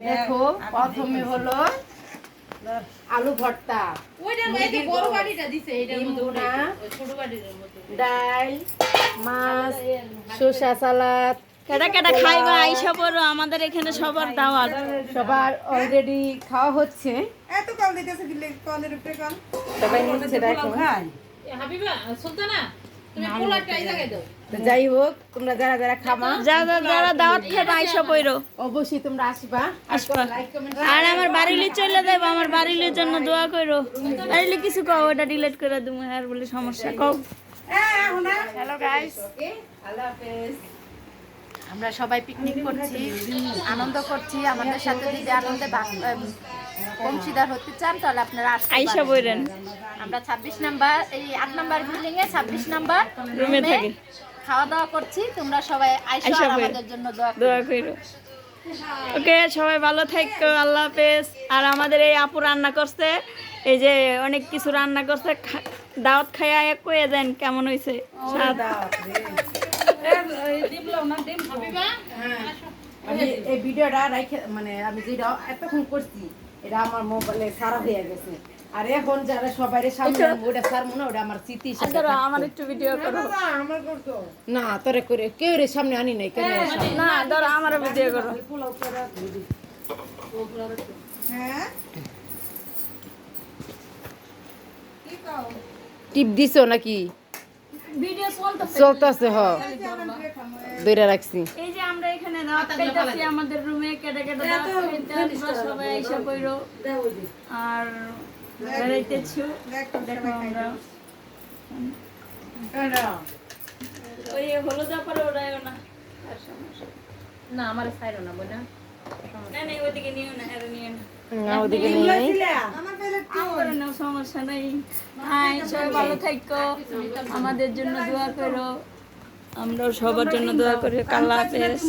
দেখো প্রথমে হলো আলু ভর্তা, ডাল, মাছ, শসা সালাদ। কেটা কেটা খাইবা আইসা পড়ো, আমাদের এখানে সবার দাওয়াত। সবার অলরেডি খাওয়া হচ্ছে, এত কল দিতেছে কি কলের উপরে কল সবাই নিচ্ছে দেখো। হাবিবা সুলতানা তুমি পোলাটা এই জায়গায় দাও। তো যাই হোক, তোমরা যারা যারা খাবা, যারা যারা দাওয়াত খাইবা আইসা পড়ো, অবশ্যই তোমরা আসবা। আসবা। লাইক কমেন্ট আর আমার বাড়িলে চলে যাইবা, আমার বাড়িলের জন্য দোয়া করো। বাড়িলে কিছু কও, ওটা ডিলিট করে তুমি আর বলে সমস্যা কও। হ্যালো গাইস, আল্লাহ হাফেজ। আমরা সবাই পিকনিক করছি, আনন্দ করছি। আমাদের সাথে যদি আনন্দে অংশীদার হতে চান তাহলে আপনারা আসতে আইসা পারেন। পড়েন, আমরা 26 নাম্বার এই 8 নাম্বার বিল্ডিং এ 26 নাম্বার রুমে থাকি, খাওয়া দাওয়া করছি। তোমরা সবাই আইসা আইসা পড়ো। আমাদের জন্য দোয়া করো। দোয়া করো। ওকে, সবাই ভালো থাকো, আল্লাহ হাফেজ। আর আমাদের এই আপু রান্না করছে, এই যে অনেক কিছু রান্না করছে, দাওয়াত খাইয়া এক কয়ে দেন কেমন হয়েছে স্বাদ। আমি এই ভিডিওটা রাইখে মানে আমি যেটা এতক্ষণ করছি এটা আমার মোবাইলে সারা হয়ে গেছে। আর এখন যারা সবাই সামনে ওটা সার মনে ওটা আমার স্মৃতি হিসেবে ধরো থাকবে। আমার একটু ভিডিও করো। না তোরে করে কেউ রে সামনে আনি নাই ক্যামেরার সামনে। না ধরো আমার ভিডিও করো। হ্যাঁ কি কও টিপ দিছো নাকি? ভিডিও চলতেছে। চলতেছে হ, দইরা রাখছি। এই যে আমরা এখানে দাওয়াত খাইতেছি আমাদের রুমে, কেটে কেটে দাওয়াত খাইতে আমরা সবাই আইসা পড়ো। আর বেড়াইতেছি, দেখো আমরা ওই হলো যা পরে ওরাইও না, আর সমস্যা না আমার সাইরো না বোনা। না না ওইদিকে নিও না, আর নিও না, না ওদিকে নিয়ে নাই। আমার প্লেট করে নাও, সমস্যা নাই। হাই, সবাই ভালো থাকো, আমাদের জন্য দোয়া করো, আমরাও সবার জন্য দোয়া করি। আল্লাহ হাফেজ।